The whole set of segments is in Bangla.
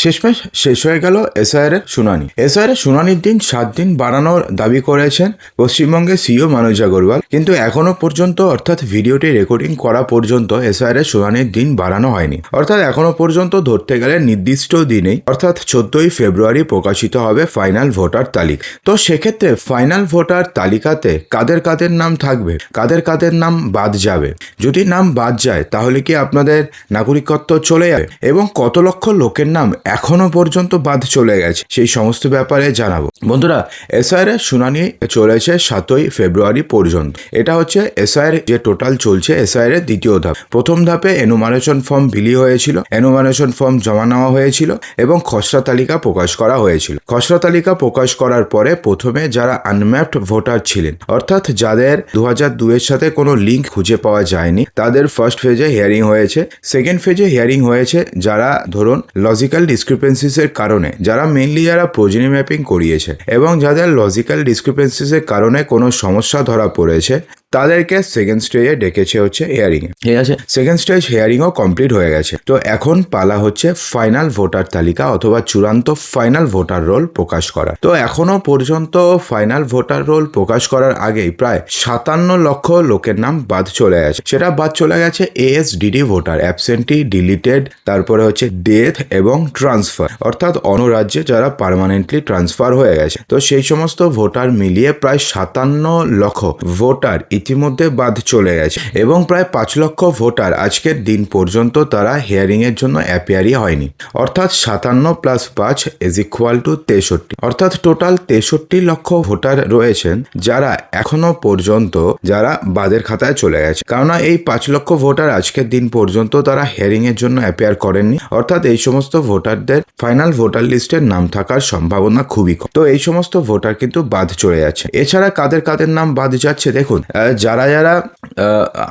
শেষমেশ শেষ হয়ে গেল এসআইআর এর শুনানি। এসআইআর এর শুনানির দিন 7 দিন বাড়ানোর দাবি করেছেন পশ্চিমবঙ্গের সিইও মনোজ আগরওয়াল, কিন্তু এখনো পর্যন্ত অর্থাৎ ভিডিওটি রেকর্ডিং করা পর্যন্ত এসআইআর এর শুনানির দিন বাড়ানো হয়নি। অর্থাৎ এখনো পর্যন্ত ধরতে গেলে নির্দিষ্ট দিনেই অর্থাৎ 14ই ফেব্রুয়ারি প্রকাশিত হবে ফাইনাল ভোটার তালিকা। তো সেক্ষেত্রে ফাইনাল ভোটার তালিকাতে কাদের কাদের নাম থাকবে, কাদের কাদের নাম বাদ যাবে, যদি নাম বাদ যায় তাহলে কি আপনাদের নাগরিকত্ব চলে যাবে এবং কত লক্ষ লোকের নাম এখনো পর্যন্ত বাদ চলে গেছে, সেই সমস্ত ব্যাপারে জানাবো। বন্ধুরা, এসআইআর এর শুনানি চলেছে 7ই ফেব্রুয়ারি পর্যন্ত। এটা হচ্ছে এসআইআর যে টোটাল চলছে এসআইআর এর দ্বিতীয় ধাপ। প্রথম ধাপে এনুমারেশন ফর্ম বিলি হয়েছিল, এনুমারেশন ফর্ম জমা নেওয়া হয়েছিল এবং খসড়া তালিকা প্রকাশ করা হয়েছিল। খসড়া তালিকা প্রকাশ করার পরে প্রথমে যারা আনম্যাপড ভোটার ছিলেন, অর্থাৎ যাদের 2002 এর সাথে কোনো লিঙ্ক খুঁজে পাওয়া যায়নি, তাদের ফার্স্ট ফেজে হিয়ারিং হয়েছে। সেকেন্ড ফেজে হিয়ারিং হয়েছে যারা ধরুন লজিক্যাল ডিসক্রিপেন্সিসের কারণে, যারা মেইনলি যারা প্রোজেনি ম্যাপিং করিয়েছে এবং যাদের লজিক্যাল ডিসক্রিপেন্সিসের কারণে কোনো সমস্যা ধরা পড়েছে, তাদেরকে সেকেন্ড স্টেজে ডেকেছে হচ্ছে হিয়ারিং এ। ঠিক আছে, সেকেন্ড স্টেজ হিয়ারিংও কমপ্লিট হয়ে গেছে। তো এখন পালা হচ্ছে ফাইনাল ভোটার তালিকা অথবা চূড়ান্ত ফাইনাল ভোটার রোল প্রকাশ করা। তো এখনো পর্যন্ত ফাইনাল ভোটার রোল প্রকাশ করার আগেই প্রায় 57 লক্ষ লোকের নাম বাদ চলে গেছে। সেটা বাদ চলে গেছে ASDD ভোটার, অ্যাবসেন্টি, ডিলিটেড, তারপরে হচ্ছে ডেথ এবং ট্রান্সফার, অর্থাৎ অন্য রাজ্যে যারা পার্মানেন্টলি ট্রান্সফার হয়ে গেছে। তো সেই সমস্ত ভোটার মিলিয়ে প্রায় 57 লক্ষ ভোটার ইতিমধ্যে বাদ চলে গেছে এবং প্রায় 5 লক্ষ ভোটার আজকের দিন পর্যন্ত তারা হিয়ারিং এর জন্য অ্যাপিয়ারই হয়নি। অর্থাৎ 57 + 5 = 63, অর্থাৎ টোটাল 63 লক্ষ ভোটার রয়েছেন যারা এখনো পর্যন্ত যারা বাদের খাতায় চলে গেছে। কেননা এই 5 লক্ষ ভোটার আজকের দিন পর্যন্ত তারা হিয়ারিং এর জন্য অ্যাপিয়ার করেননি, অর্থাৎ এই সমস্ত ভোটারদের ফাইনাল ভোটার লিস্টের নাম থাকার সম্ভাবনা খুবই কম। তো এই সমস্ত ভোটার কিন্তু বাদ চলে যাচ্ছে। এছাড়া কাদের কাদের নাম বাদ যাচ্ছে দেখুন, যারা যারা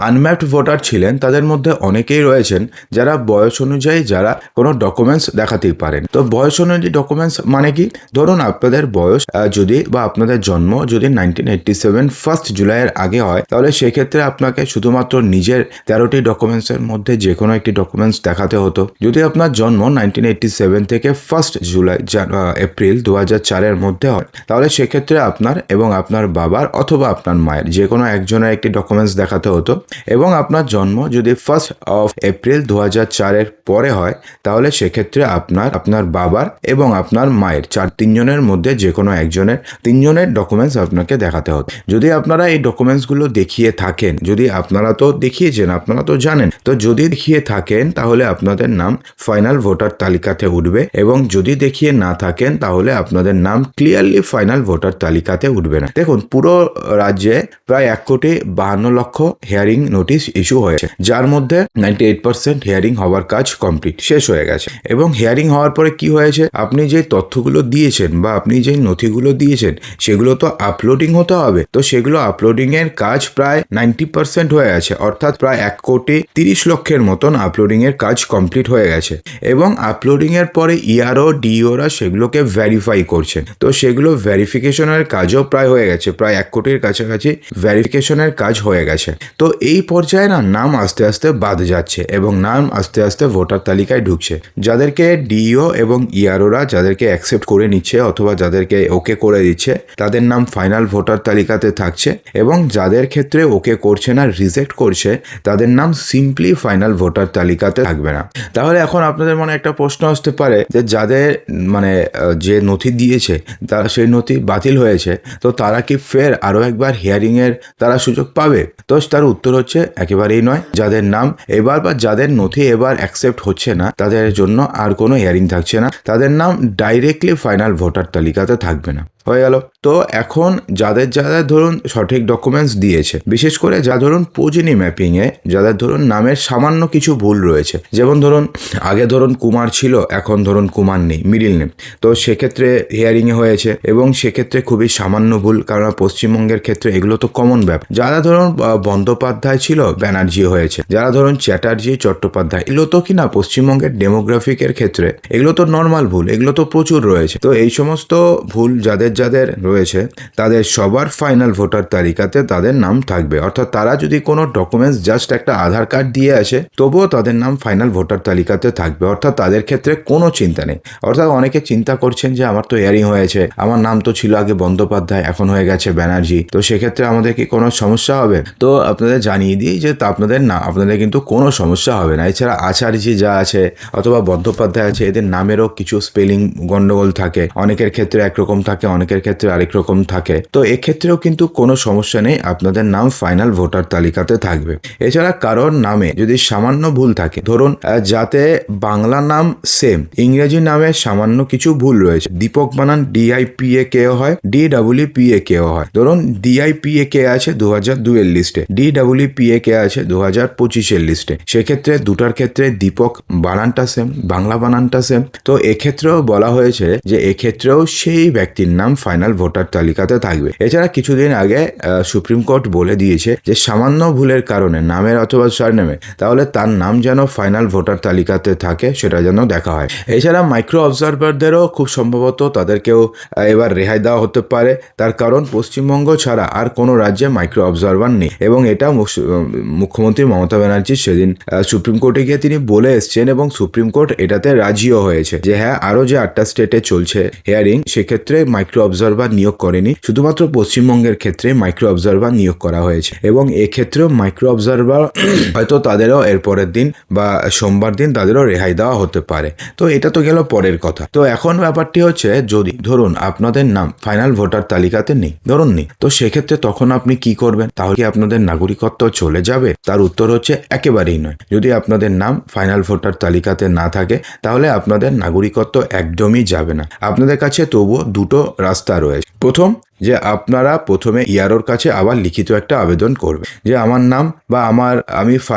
আনম্যাপড ভোটার ছিলেন তাদের মধ্যে অনেকেই রয়েছেন যারা বয়স অনুযায়ী যারা কোনো ডকুমেন্টস দেখাতেই পারেন। তো বয়স অনুযায়ী ডকুমেন্টস মানে কি, ধরুন আপনাদের বয়স যদি বা আপনাদের জন্ম যদি 1987 1 জুলাইয়ের আগে হয়, তাহলে সেক্ষেত্রে আপনাকে শুধুমাত্র নিজের 13টি ডকুমেন্টসের মধ্যে যে কোনো একটি ডকুমেন্টস দেখাতে হতো। যদি আপনার জন্ম 1987 থেকে 1 জুলাই এপ্রিল 2004-এর মধ্যে হয়, তাহলে সেক্ষেত্রে আপনার এবং আপনার বাবার অথবা আপনার মায়ের যে কোনো একজনের একটি ডকুমেন্টস দেখাতে হতো। এবং আপনার জন্ম যদি 1 এপ্রিল 2004-এর পরে হয়, তাহলে সেক্ষেত্রে আপনার বাবার এবং আপনার মায়ের তিনজনের মধ্যে যে কোনো একজনের, তিনজনের ডকুমেন্টস আপনাকে দেখাতে হতো। যদি আপনারা এই ডকুমেন্টসগুলো দেখিয়ে থাকেন, যদি আপনারা তো দেখিয়েছেন, আপনারা তো জানেন, তো যদি দেখিয়ে থাকেন তাহলে আপনাদের নাম ফাইনাল ভোটার তালিকাতে উঠবে, এবং যদি দেখিয়ে না থাকেন তাহলে আপনাদের নাম ক্লিয়ারলি ফাইনাল ভোটার তালিকাতে উঠবে না। দেখুন, পুরো রাজ্যে প্রায় 1,52,00,000 হিয়ারিং নোটিশ ইস্যু হয়েছে, যার মধ্যে 98% হিয়ারিং হওয়ার কাজ কমপ্লিট শেষ হয়ে গেছে। এবং হিয়ারিং হওয়ার পরে কি হয়েছে, আপনি যে তথ্যগুলো দিয়েছেন বা আপনি যে নথিগুলো দিয়েছেন সেগুলো তো আপলোডিং হতে হবে। তো সেগুলো আপলোডিং এর কাজ প্রায় 90% হয়ে গেছে, অর্থাৎ প্রায় 1,30,00,000 মতন আপলোডিং এর কাজ কমপ্লিট হয়ে গেছে। এবং আপলোডিং এর পরে ইআরও ডিওরা সেগুলোকে ভেরিফাই করছেন। তো সেগুলো ভেরিফিকেশনের কাজও প্রায় হয়ে গেছে, প্রায় 1 কোটির কাছাকাছি ভেরিফিকেশনের কাজ হয়ে গেছে। তো এই পর্যায়ে নাম আস্তে আস্তে বাদ যাচ্ছে এবং নাম আস্তে আস্তে ভোটার তালিকায় ঢুকছে। যাদেরকে ডিও এবং ইআরওরা যাদেরকে অ্যাকসেপ্ট করে নিচ্ছে অথবা যাদেরকে ওকে করে দিচ্ছে, তাদের নাম ফাইনাল ভোটার তালিকাতে থাকছে, এবং যাদের ক্ষেত্রে ওকে করছে না, রিজেক্ট করছে, তাদের নাম সিম্পলি ফাইনাল ভোটার তালিকাতে থাকবে না। তাহলে এখন আপনাদের মনে একটা প্রশ্ন আসতে পারে যে যাদের যে নথি দিয়েছে তারা সেই নথি বাতিল হয়েছে, তো তারা কি ফের আরো একবার হিয়ারিং এর তারা সুযোগ পাবে? তো তার উত্তর হচ্ছে একেবারেই নয়। যাদের নাম এবার বা যাদের নথি এবার অ্যাকসেপ্ট হচ্ছে না, তাদের জন্য আর কোনো হিয়ারিং থাকছে না, তাদের নাম ডাইরেক্টলি ফাইনাল ভোটার তালিকাতে থাকবে না। হয়ে গেল। তো এখন যাদের ধরুন সঠিক ডকুমেন্টস দিয়েছে, বিশেষ করে যা ধরুন প্রোজেনি ম্যাপিংয়ে যাদের ধরুন নামের সামান্য কিছু ভুল রয়েছে, যেমন ধরুন আগে ধরুন কুমার ছিল, এখন ধরুন কুমার নেই, মিডিল নেম, তো সেক্ষেত্রে হিয়ারিংয়ে হয়েছে এবং সেক্ষেত্রে খুবই সামান্য ভুল, কারণ পশ্চিমবঙ্গের ক্ষেত্রে এগুলো তো কমন ব্যাপার। যারা ধরুন বন্দ্যোপাধ্যায় ছিল ব্যানার্জি হয়েছে, যারা ধরুন চ্যাটার্জি চট্টোপাধ্যায়, এগুলো তো কিনা পশ্চিমবঙ্গের ডেমোগ্রাফিকের ক্ষেত্রে এগুলো তো নর্মাল ভুল, এগুলো তো প্রচুর রয়েছে। তো এই সমস্ত ভুল যাদের যাদের রয়েছে তাদের সবার ফাইনাল ভোটার তালিকাতে তাদের নাম থাকবে। অর্থাৎ তারা যদি কোনো ডকুমেন্টস জাস্ট একটা আধার কার্ড দিয়ে আসে তবুও তাদের নাম ফাইনাল ভোটার তালিকাতে থাকবে। অর্থাৎ তাদের ক্ষেত্রে কোনো চিন্তা নেই। অর্থাৎ অনেকে চিন্তা করছেন যে আমার তো হিয়ারিং হয়েছে, আমার নাম তো ছিল আগে বন্দ্যোপাধ্যায়, এখন হয়ে গেছে ব্যানার্জি, তো সেক্ষেত্রে আমাদের কি কোনো সমস্যা হবে? তো আপনাদের জানিয়ে দিই যে আপনাদের কিন্তু কোনো সমস্যা হবে না। এছাড়া আচার্য যা আছে অথবা বন্দ্যোপাধ্যায় আছে, এদের নামেরও কিছু স্পেলিং গন্ডগোল থাকে, অনেকের ক্ষেত্রে একরকম থাকে, অনেকের ক্ষেত্রে আরেক রকম থাকে। তো এক্ষেত্রেও কিন্তু কোনো সমস্যা নেই, আপনাদের নাম ফাইনাল ভোটার তালিকাতে থাকবে। এছাড়া কারোর নামে যদি সামান্য ভুল থাকে, ধরুন যাতে বাংলা নাম সেম, ইংরেজি নামে সামান্য কিছু ভুল রয়েছে, দীপক বানান DIPAK হয়, DEEPAK হয়। ধরুন DIPAK আছে 2002 এর লিস্টে, DEEPAK আছে 2025 লিস্টে, সেক্ষেত্রে দুটার ক্ষেত্রে দীপক বানানটা সেম, বাংলা বানানটা সেম। তো এক্ষেত্রেও বলা হয়েছে যে এক্ষেত্রেও সেই ব্যক্তির নাম ফাইনাল ভোটার তালিকাতে থাকবে। এছাড়া কিছুদিন আগে সুপ্রিম কোর্ট বলে দিয়েছে যে সামান্য ভুলের কারণে নামের অথবা সারনেমে, তাহলে তার নাম যেন ফাইনাল ভোটার তালিকাতে থাকে সেটা যেন দেখা হয়। এছাড়া মাইক্রো অবজারভারদেরও খুব সম্ভবত তাদেরকেও এবার রেহাই দেওয়া হতে পারে, তার কারণ পশ্চিমবঙ্গ ছাড়া আর কোনো রাজ্যে মাইক্রো অবজারভার নেই। এবং এটা মুখ্যমন্ত্রী মমতা ব্যানার্জি সেদিন সুপ্রিম কোর্টে গিয়ে তিনি বলে এসছেন এবং সুপ্রিম কোর্ট এটাতে রাজিও হয়েছে যে হ্যাঁ, আরও যে 8টা স্টেটে চলছে হিয়ারিং, সেক্ষেত্রে মাইক্রো অবজারভার নিয়োগ করেনি, শুধুমাত্র পশ্চিমবঙ্গের ক্ষেত্রে মাইক্রো অবজারভার নিয়োগ করা হয়েছে। এবং এক্ষেত্রেও মাইক্রো অবজারভার হয়তো তাদেরও এর পরের দিন বা সোমবার দিন তাদেরও রেহাই দেওয়া হতে পারে। তো এটা তো গেল পরের কথা। তো এখন ব্যাপারটি হচ্ছে, যদি ধরুন আপনাদের নাম ফাইনাল ভোটার তালিকাতে নেই, ধরুন নেই, তো সেক্ষেত্রে তখন আপনি কি করবেন? তাহলে কি আপনাদের নাগরিকত্ব চলে যাবে? তার উত্তর হচ্ছে একেবারেই নয়। যদি আপনাদের নাম ফাইনাল ভোটার তালিকাতে না থাকে তাহলে আপনাদের নাগরিকত্ব একদমই যাবে না। আপনাদের কাছে তবুও দুটো রাস্তা রয়েছে। প্রথম, যে আপনারা প্রথমে ইআরওর কাছে আবার লিখিত একটা আবেদন করবেন যে আমার নাম বা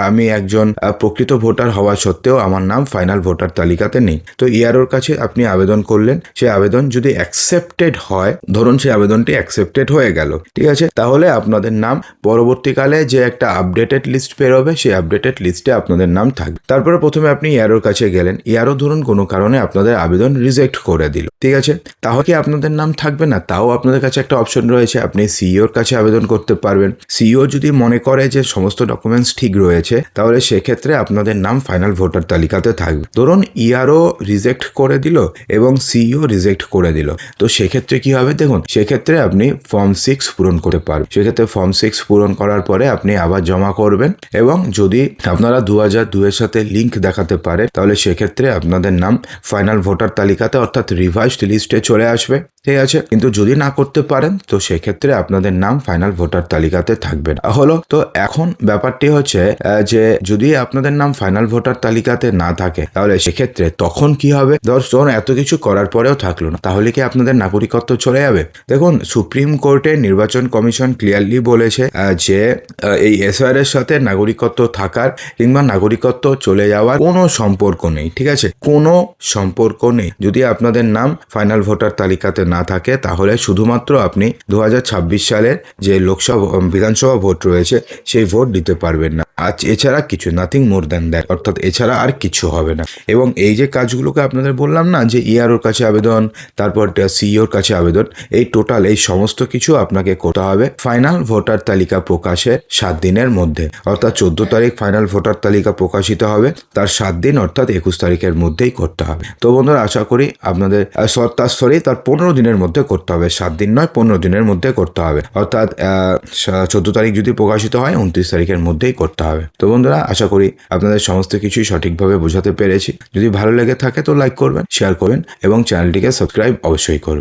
আমি একজন প্রকৃত ভোটার হওয়া সত্ত্বেও আমার নাম ফাইনাল ভোটার তালিকাতে নেই। তো ইআরওর কাছে আপনি আবেদন করলেন, সেই আবেদন যদি অ্যাকসেপ্টেড হয়, ধরুন সেই আবেদনটি অ্যাকসেপ্টেড হয়ে গেল, ঠিক আছে, তাহলে আপনাদের নাম পরবর্তীকালে যে একটা আপডেটেড লিস্ট বেরোবে সেই আপডেটেড লিস্টে আপনাদের নাম থাকবে। তারপরে প্রথমে আপনি ইআরওর কাছে গেলেন, ইআরও ধরুন কোনো কারণে আপনাদের আবেদন রিজেক্ট করে দিল, ঠিক আছে, তাহলে কি আপনাদের নাম থাকবে না? তাও আপনাদের কাছে একটা অপশন রয়েছে, আপনি সিইওর কাছে আবেদন করতে পারবেন। সিইও যদি মনে করে যে সমস্ত ডকুমেন্টস ঠিক রয়েছে তাহলে সেক্ষেত্রে আপনাদের নাম ফাইনাল ভোটার তালিকাতে থাকবে। ধরুন ইআরও রিজেক্ট করে দিল এবং সিইও রিজেক্ট করে দিল, তো সেক্ষেত্রে কি হবে? দেখুন, সেক্ষেত্রে আপনি ফর্ম 6 পূরণ করতে পারবেন। সেক্ষেত্রে ফর্ম 6 পূরণ করার পরে আপনি আবার জমা করবেন এবং যদি আপনারা 2002 এর সাথে লিঙ্ক দেখাতে পারে তাহলে সেক্ষেত্রে আপনাদের নাম ফাইনাল ভোটার তালিকাতে অর্থাৎ রিভাইসড লিস্টে চলে আসবে, ঠিক আছে। কিন্তু যদি না করতে পারেন তো সেক্ষেত্রে আপনাদের নাম ফাইনাল ভোটার তালিকাতে থাকবে না। হলো তো এখন ব্যাপারটি হচ্ছে যে যদি আপনাদের নাম ফাইনাল ভোটার তালিকাতে না থাকে তাহলে সেক্ষেত্রে তখন কি হবে? ধরুন এত কিছু করার পরেও থাকলো না, তাহলে কি আপনাদের নাগরিকত্ব চলে যাবে? দেখুন, সুপ্রিম কোর্টে নির্বাচন কমিশন ক্লিয়ারলি বলেছে যে এই এসআইআর এর সাথে নাগরিকত্ব থাকার কিংবা নাগরিকত্ব চলে যাওয়ার কোনো সম্পর্ক নেই, ঠিক আছে, কোনো সম্পর্ক নেই। যদি আপনাদের নাম ফাইনাল ভোটার তালিকাতে না থাকে তাহলে শুধুমাত্র আপনি 2026 সালের যে লোকসভা বিধানসভা ভোট রয়েছে সেই ভোট দিতে পারবেন না। এছাড়া কিছু, নাথিং মোর দ্যান দ্যাট, অর্থাৎ এছাড়া আর কিছু হবে না। এবং এই যে কাজগুলোকে আপনাদের বললাম না, যে ইআরওর কাছে আবেদন, তারপর সিইওর কাছে আবেদন, এই টোটাল এই সমস্ত কিছু আপনাকে করতে হবে ফাইনাল ভোটার তালিকা প্রকাশের 7 দিনের মধ্যে। অর্থাৎ 14 তারিখ ফাইনাল ভোটার তালিকা প্রকাশিত হবে, তার 7 দিন অর্থাৎ 21 তারিখের মধ্যেই করতে হবে। তো বন্ধুরা, আশা করি আপনাদের তার 15 দিনের মধ্যে করতে হবে, 7 দিন নয় 15 দিনের মধ্যে করতে হবে। অর্থাৎ 14 তারিখ যদি প্রকাশিত হয় 29 তারিখের মধ্যেই করতে হবে। তো বন্ধুরা, আশা করি আপনাদের সমস্ত কিছুই সঠিকভাবে বোঝাতে পেরেছি। যদি ভালো লেগে থাকে তো লাইক করবেন, শেয়ার করবেন এবং চ্যানেলটিকে সাবস্ক্রাইব অবশ্যই করবেন।